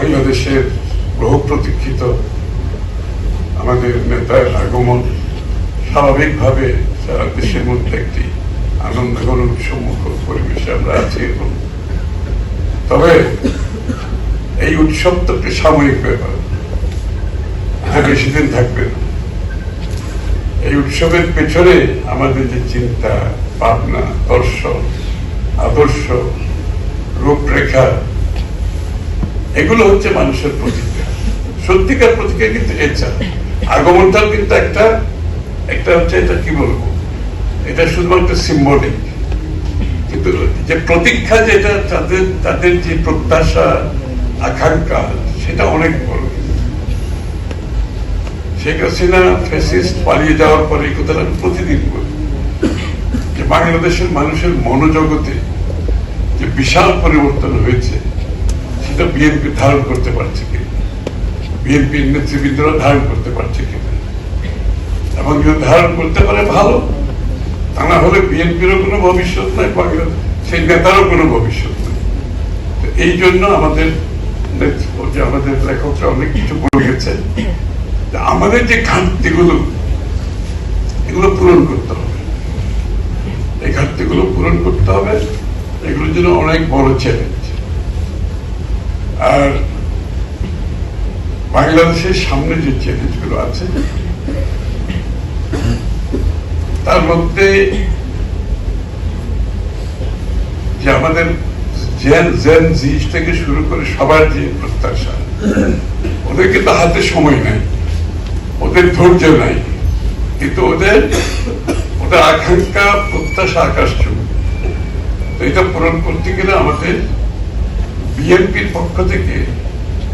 বাংলাদেশের বহু প্রতীক্ষিত আমাদের নেতার আগমন স্বাভাবিকভাবে সারা দেশের মধ্যে একটি আনন্দঘন উৎসবমুখ পরিবেশে আমরা আছি। এবং তবে এই উৎসব তো একটি সাময়িক ব্যাপার, এটা বেশি দিন থাকবে না। এই উৎসবের পেছনে আমাদের যে চিন্তা ভাবনা, দর্শন, আদর্শ, রূপরেখা, এগুলো হচ্ছে মানুষের প্রতিক্রিয়া। সত্যিকার প্রতিক্রিয়া কিন্তু এছাড়া আগমনটাও কিন্তু একটা হচ্ছে, এটা কি বলবো, এটা শুধুমাত্র সিম্বলিক, কিন্তু যে প্রতীক্ষা, যেটা তাদের যে প্রত্যাশা, আকাঙ্ক্ষা, সেটা অনেক বড়। শেখ হাসিনা ফ্যাসিস্ট পালিয়ে যাওয়ার পরে এই কথাটা আমি প্রতিদিন বলি যে বাংলাদেশের মানুষের মনোজগতে যে বিশাল পরিবর্তন হয়েছে, সেটা বিএনপি ধারণ করতে পারছে কিনা, বিএনপির নেতৃবৃন্দরা ধারণ করতে পারছে কিনা। এবং যদি ধারণ করতে পারে ভালো, তা না হলে বিএনপিরও কোনো ভবিষ্যৎ নাই, বাংলাদেশ সেই নেতারও কোনো ভবিষ্যৎ নাই। এই জন্য আমাদের লেখকরা অনেক কিছু বলে গেছে, আমাদের যে ঘাটতিগুলো, এগুলো পূরণ করতে হবে। এই ঘাটতিগুলো পূরণ করতে হবে, এগুলোর জন্য অনেক বড় চ্যালেঞ্জ। আর বাংলাদেশের সামনে যে চ্যালেঞ্জগুলো আছে, তার মধ্যে যে আমাদের জেন জি থেকে শুরু করে সবার যে প্রত্যাশা, ওদের কিন্তু হাতে সময় নাই, ওদের ধৈর্য নাই, কিন্তু ওদের আকাঙ্ক্ষা, প্রত্যাশা আকাশচুম্বী। তো এটা পূরণ করতে গেলে আমাদের বিএনপির পক্ষ থেকে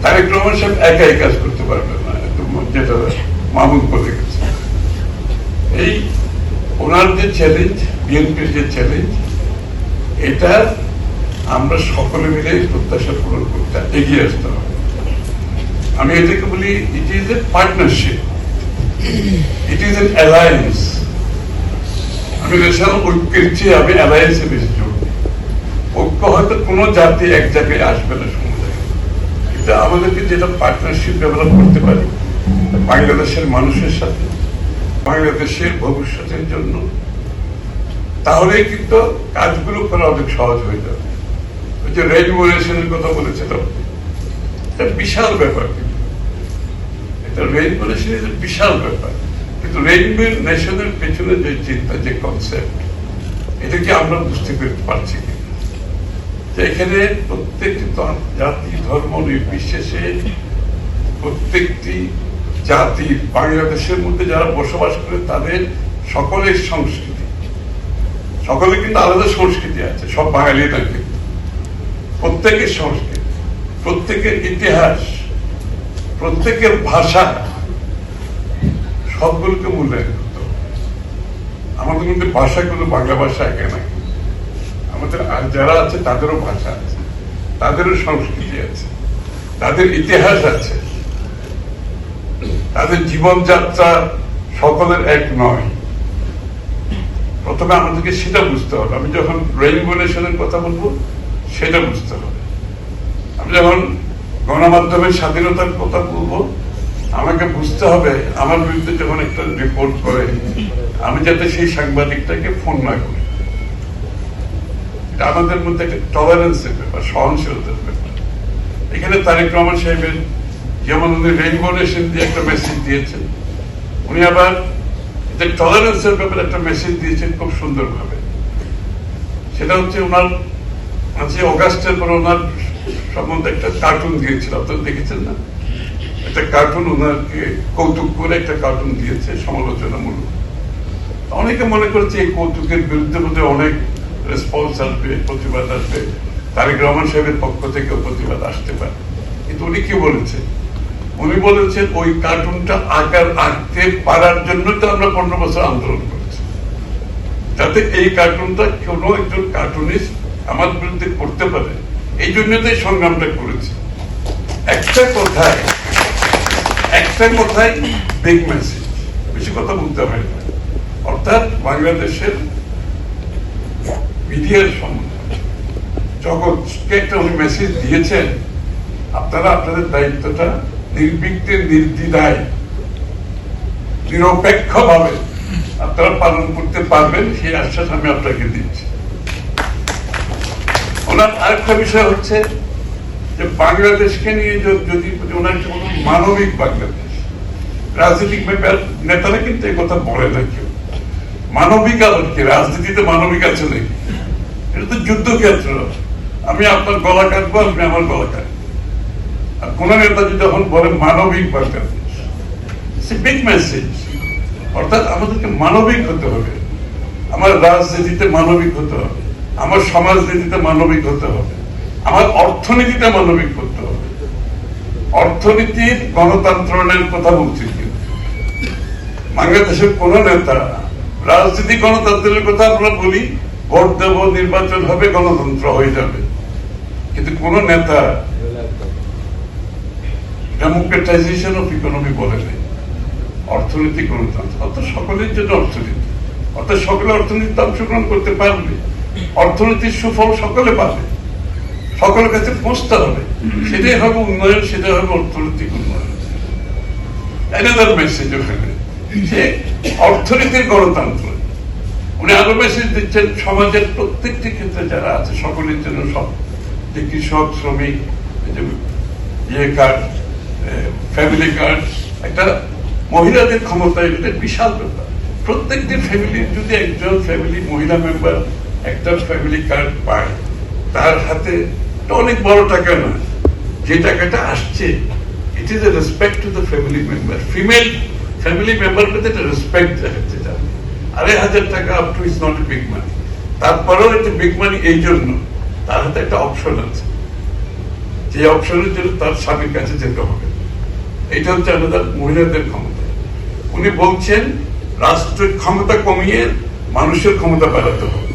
তারেক রহমান সাহেব একাই কাজ করতে পারবে না, যেটা মামুন বলে গেছে। এই ওনার যে চ্যালেঞ্জ, বিএনপির যে চ্যালেঞ্জ, এটা আমরা সকলে মিলে প্রত্যাশা পূরণ করতে এগিয়ে আসতে হবে। আমি এটাকে বলি, it is a partnership, it is an alliance. আমি ন্যাশনাল ঐক্যের চেয়ে আমি অ্যালায়েন্সে বেশি জোর দিই। ঐক্য হয়তো কোনো জাতি এক জায়গায় আসবে না সমুদায়, কিন্তু আমাদেরকে যেটা পার্টনারশিপ ডেভেলপ করতে পারি বাংলাদেশের মানুষের সাথে, বাংলাদেশের ভবিষ্যতের জন্য, তাহলে কিন্তু কাজগুলো করা অনেক সহজ হয়ে যাবে। ওই যে রেইনবো নেশনের কথা বলেছিলাম, এটা বিশাল ব্যাপার, কিন্তু এটা রেইনবো নেশন বিশাল ব্যাপার। কিন্তু রেইনবো নেশনের পেছনে যে চিন্তা, যে কনসেপ্ট, এটা কি আমরা বুঝতে পারছি কিনা, যে এখানে প্রত্যেকটি জাতি, ধর্ম নির্বিশেষে প্রত্যেকটি জাতি, বাংলাদেশের মধ্যে যারা বসবাস করে, তাদের সকলের সংস্কৃতি, সকলে কিন্তু আলাদা সংস্কৃতি আছে, সব বাঙালি না, কিন্তু প্রত্যেকের সংস্কৃতি, প্রত্যেকের ইতিহাস, প্রত্যেকের ভাষা, সবগুলোকে মূল্যায়ন করতে হবে। আমাদের মধ্যে ভাষাগুলো বাংলা ভাষা একে না, আমাদের আর যারা আছে তাদেরও ভাষা আছে, তাদেরও সংস্কৃতি আছে, তাদের ইতিহাস আছে, তাদের জীবনযাত্রা সকলের এক নয়। প্রথমে আমাদেরকে সেটা বুঝতে হবে। আমি যখন রেইনবো নেশনের কথা বলবো, সেটা বুঝতে হবে। আমি যখন গণমাধ্যমের স্বাধীনতার কথা বলবো, আমাকে বুঝতে হবে আমার বিরুদ্ধে যখন একটা রিপোর্ট করে, আমি যাতে সেই সাংবাদিকটাকে ফোন না করি। আমাদের মধ্যে একটা টলারেন্সের ব্যাপার, সহনশীলতার ব্যাপার। এখানে তারেক রহমান সাহেবের যেমন উনি রেইনবো নেশন দিয়ে একটা মেসেজ দিয়েছেন, উনি আবার টলারেন্সের ব্যাপারে একটা মেসেজ দিয়েছেন খুব সুন্দর ভাবে। সেটা হচ্ছে ওনার 5 অগাস্টের পর ওনার সম্বন্ধে একটা কার্টুন দিয়েছিল, আপনারা দেখেছেন না? একটা কার্টুন ওনাকে কৌতুক করে একটা কার্টুন দিয়েছে, সমালোচনামূলক। অনেকে মনে করছে এই কৌতুকের বিরুদ্ধে বোধহয় অনেক রেসপন্স আসবে, প্রতিবাদ আসবে, তারেক রহমান সাহেবের পক্ষ থেকে প্রতিবাদ আসতে পারে। কিন্তু উনি কি বলেছেন? উনি বলেছেন ওই কার্টুনটা আঁকতে পারার জন্য তো আমরা 15 বছর আন্দোলন করেছি, যাতে এই কার্টুনটা কোনো একজন কার্টুনিস্ট আমার বিরুদ্ধে করতে পারে, এই জন্য তো এই সংগ্রামটা করেছি। একটা কথায় বিগ মেসেজ, বেশি কথা বলতে হয় না। অর্থাৎ বাংলাদেশের মিডিয়ার সম্বন্ধে জগৎকে একটা উনি মেসেজ দিয়েছেন আপনারা আপনাদের দায়িত্বটা নির্বিঘ্নে নির্দ্বিধায় নিরপেক্ষ ভাবে আপনারা পালন করতে পারবেন, সেই আশ্বাস আমি আপনাকে দিচ্ছি। ওনার আরেকটা বিষয় হচ্ছে যে বাংলাদেশকে নিয়ে যদি ওনার মানবিক বাংলাদেশ, রাজনৈতিক নেতারা কিন্তু এই কথা বলে না কেউ। মানবিক আবার কি? রাজনীতিতে মানবিক আছে নাকি? এটা তো যুদ্ধক্ষেত্র। আমি আপনার গলা কাটবো, আপনি আমার গলা কাটবো। আর কোন নেতা যদি যখন বলে মানবিক বাংলাদেশ, বিগ মেসেজ। অর্থাৎ আমাদেরকে মানবিক হতে হবে, আমার রাজনীতিতে মানবিক হতে হবে, আমার সমাজনীতিতে মানবিক হতে হবে, আমার অর্থনীতিতে মানবিক করতে হবে। অর্থনীতির গণতন্ত্রের কথা বলছি, কিন্তু বাংলাদেশের কোন নেতা রাজনীতি গণতন্ত্রের কথা আমরা বলি, ভোট দেব, নির্বাচন হবে, গণতন্ত্র হয়ে যাবে, কিন্তু কোন নেতা ডেমোক্রেটাইজেশন অফ ইকোনমি বলে নেই। অর্থনৈতিক গণতন্ত্র অর্থাৎ সকলের জন্য অর্থনীতি, অর্থাৎ সকলে অর্থনীতিতে অংশগ্রহণ করতে পারবে, অর্থনীতির সুফল সকলে পাবে, সকলের কাছে পৌঁছতে হবে, সেটাই হবে উন্নয়ন, সেটাই হবে অর্থনৈতিক উন্নয়ন। অ্যানাদার মেসেজ ওখানে যে অর্থনীতির গণতন্ত্র। উনি আরো মেসেজ দিচ্ছেন সমাজের প্রত্যেকটি ক্ষেত্রে যারা আছে সকলের জন্য, সব যে কৃষক, শ্রমিক, ইয়ে কার্ড, ফ্যামিলি কার্ড, একটা মহিলাদের ক্ষমতা, এটা বিশাল ব্যাপার। প্রত্যেকটি ফ্যামিলির যদি একজন ফ্যামিলি মহিলা মেম্বার একটা ফ্যামিলি কার্ড পায়, তার হাতে অনেক বড় টাকা নয়, যে টাকাটা আসছে, it is a respect to the family member. Female family member পেতে একটা রেসপেক্ট দেখাচ্ছে। 2,500 টাকা up to is not a big মানি। তারপরেও একটা বিগ মানি এই জন্য তার হাতে একটা অপশন আছে, যে অপশনের জন্য তার স্বামীর কাছে যেতে হবে। এটা হচ্ছে আমাদের মহিলাদের ক্ষমতা। উনি বলছেন রাষ্ট্রের ক্ষমতা কমিয়ে মানুষের ক্ষমতা বাড়াতে হবে,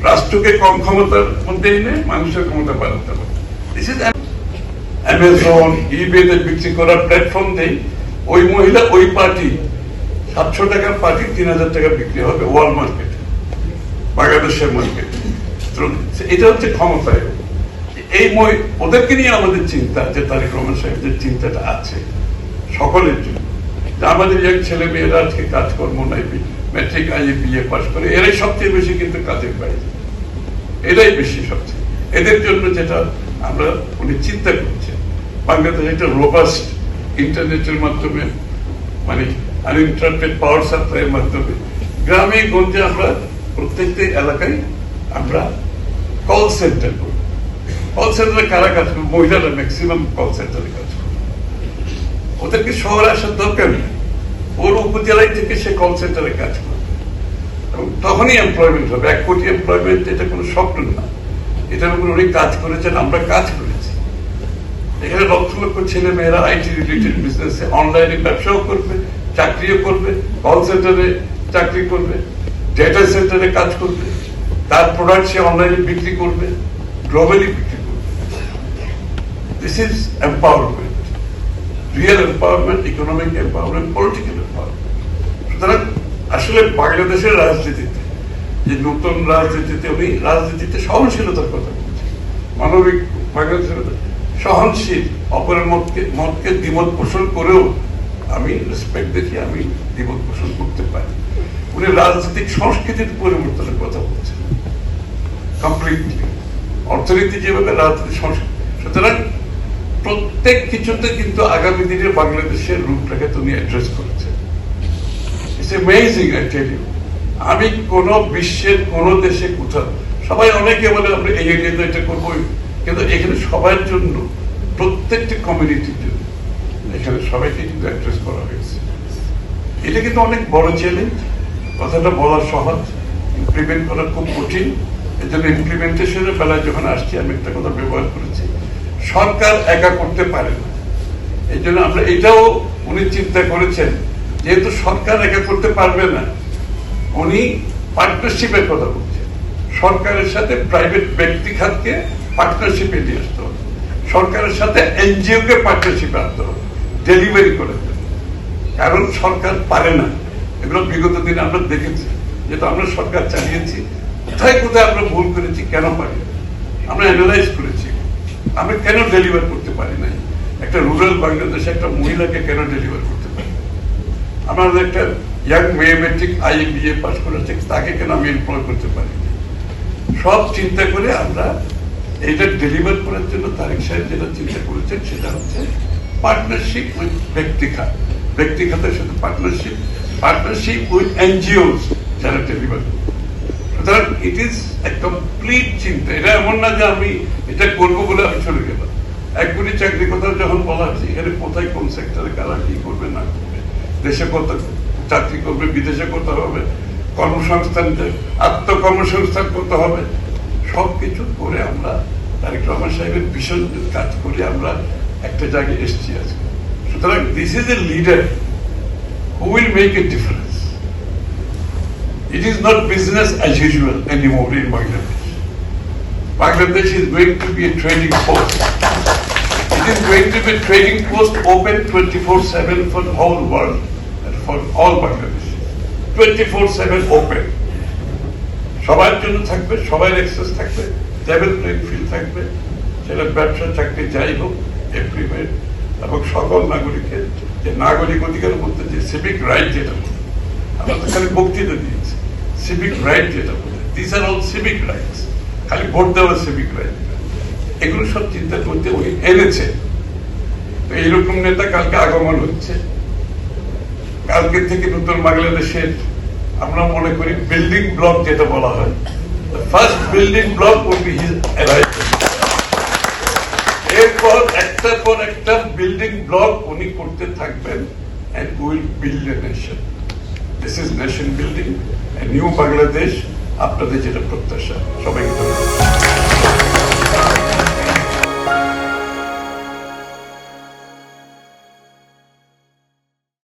রাষ্ট্রকে কম ক্ষমতার মধ্যে এনে মানুষের ক্ষমতা বাড়াতে হবে। অ্যামাজন, ইবেতে বিক্রি করার প্ল্যাটফর্ম নেই, ওই মহিলা ওই পার্টি 700 টাকার পার্টি 3,000 টাকা বিক্রি হবে ওয়ার্ল্ড মার্কেটে, বাংলাদেশের মার্কেটে। এটা হচ্ছে ক্ষমতায়। এই ওদেরকে নিয়ে আমাদের চিন্তা, যে তারেক রহমান সাহেবের চিন্তাটা আছে সকলের জন্য। আমাদের এক ছেলে মেয়েরা আজকে কাজকর্ম নাই, ম্যাট্রিক আইএ বিএ পাস করে, এরাই সবচেয়ে বেশি কিন্তু কাজের বাইরে, এরাই বেশি সবচেয়ে। এদের জন্য যেটা আমরা উনি চিন্তা করছেন, বাংলাদেশ একটা রোবাস্ট ইন্টারনেটের মাধ্যমে, মানে আনইন্টারাপ্টেড পাওয়ার সাপ্লাইয়ের মাধ্যমে গ্রামে গঞ্জে আমরা প্রত্যেকটি এলাকায় আমরা কল সেন্টার করি। কল সেন্টারে কারা কাজ করবে? মহিলারা ম্যাক্সিমাম কল সেন্টারে কাজ করবে। ওদেরকে শহরে আসার দরকার নেই, ওর উপজেলায় থেকে সে কল সেন্টারে কাজ করবে, এবং তখনই এমপ্লয়মেন্ট হবে। 1 কোটি এমপ্লয়মেন্ট এটা কোনো স্বপ্ন না, এটার উপর উনি কাজ করেছেন, আমরা কাজ করেছি। এখানে লক্ষ লক্ষ ছেলে মেয়েরা আইটি রিলেটেড বিজনেসে অনলাইনে ব্যবসাও করবে, চাকরিও করবে, কল সেন্টারে চাকরি করবে, ডেটা সেন্টারে কাজ করবে, তার প্রোডাক্ট সে অনলাইনে বিক্রি করবে, গ্লোবালি বিক্রি করবে। This is empowerment, real empowerment, economic empowerment, political empowerment. সুতরাং আসলে বাংলাদেশের রাজনীতিতে, যে নতুন রাজনীতিতে, উনি রাজনীতিতে সহনশীলতার কথা বলছেন, মানবিক বাংলাদেশের সহনশীল, অপরের মতকে দ্বিমত পোষণ করেও আমি রেসপেক্ট দেখি, আমি দ্বিমত পোষণ করতে পারি। উনি রাজনৈতিক সংস্কৃতির পরিবর্তনের কথা বলছেন কমপ্লিটলি, অর্থনীতি যেভাবে রাজনীতি সংস্কৃতি। সুতরাং প্রত্যেক কিছুতে কিন্তু আগামী দিনে বাংলাদেশের রূপরেখা উনি অ্যাড্রেস করেছেন। It's amazing, I tell you. আমি কোন বিশ্বের কোন দেশে কোথাও, সবাই অনেকে বলে আমরা এই এরিয়াতে এটা করবো, কিন্তু এখানে সবার জন্য, প্রত্যেকটি কমিউনিটির জন্য এখানে সবাইকে কিন্তু অ্যাড্রেস করা হয়েছে। এটা কিন্তু অনেক বড় চ্যালেঞ্জ, কথাটা বলা সহজ, ইমপ্লিমেন্ট করা খুব কঠিন। এর জন্য ইমপ্লিমেন্টেশনের বেলায় যখন আসছি, আমি একটা কথা ব্যবহার করেছি, সরকার একা করতে পারে না। এই জন্য আমরা এটাও উনি চিন্তা করেছেন, যেহেতু সরকার একা করতে পারবে না, উনি পার্টনারশিপের কথা বলছেন। সরকারের সাথে প্রাইভেট ব্যক্তি খাতকে পার্টনারশিপে নিয়ে আসতে হবে, সরকারের সাথে এনজিও কে পার্টনারশিপে আনতে হবে ডেলিভারি করে দেবে। কারণ সরকার পারে না, এগুলো বিগত দিনে আমরা দেখেছি, যেহেতু আমরা সরকার চালিয়েছি, কোথায় কোথায় আমরা ভুল করেছি, কেন পারি, আমরা অ্যানালাইজ করেছি। আমরা কেন ডেলিভার করতে পারি নাই? একটা রুরাল বাংলাদেশে একটা মহিলাকে কেন ডেলিভার করতে পারি? আমাদের একটা ইয়াং মেয়ে মেট্রিক IBA পাস করেছে, তাকে কেন আমি এমপ্লয় করতে পারি? সব চিন্তা করে আমরা এইটা ডেলিভার করার জন্য তারেক সাহেব যেটা চিন্তা করেছেন সেটা হচ্ছে পার্টনারশিপ উইথ ব্যক্তি খাতের সাথে পার্টনারশিপ উইথ NGOs যারা ডেলিভার করবে। সুতরাং ইট ইজ এ কমপ্লিট চিন্তা। এটা এমন না যে আমি এটা করবো বলে আমি চলে গেলাম। 1 কোটি চাকরি কথা যখন বলা হচ্ছে, এখানে কোথায় কোন সেক্টরে কারা কি করবে না করবে, দেশে কত চাকরি করবে, বিদেশে কত হবে, কর্মসংস্থান আত্মকর্মসংস্থান করতে হবে, সবকিছু করে আমরা তারেক রহমান সাহেবের ভীষণ কাজ করে আমরা একটা জায়গায় এসেছি আজকে। সুতরাং this is a leader who will make a difference. It is not business as usual anymore in Bangladesh. Bangladesh is going to be a trading post. It is going to be a trading post open 24/7 for the whole world and for all Bangladesh. 24/7 open. সবার জন্য থাকবে, সবার access থাকবে, level playing field থাকবে, সেটা ব্যবসা চাকরি যাই হোক এভরিওয়্যার, এবং সকল নাগরিকের যে নাগরিক অধিকারের মধ্যে যে সিভিক রাইট যেটা বলে, আমরা তো খালি বক্তৃতা দিয়েছি, সিভিক রাইট যেটা বলে, this are all civic rights, খালি ভোট দেওয়ার সিভিক রাইট, এগুলো সব চিন্তার মধ্যে উনি এনেছে। তো এইরকম নেতা কালকে আগমন হচ্ছে। কালকে থেকে নতুন বাংলাদেশের আমরা মনে করি বিল্ডিং ব্লক যেটা বলা হয়, first building block will be his arrival. এরপর একটার পর একটা বিল্ডিং ব্লক উনি করতে থাকবেন, and we will build a nation. This is nation building, a new Bangladesh, আপনাদের যেটা প্রত্যাশা। সবাইকে ধন্যবাদ।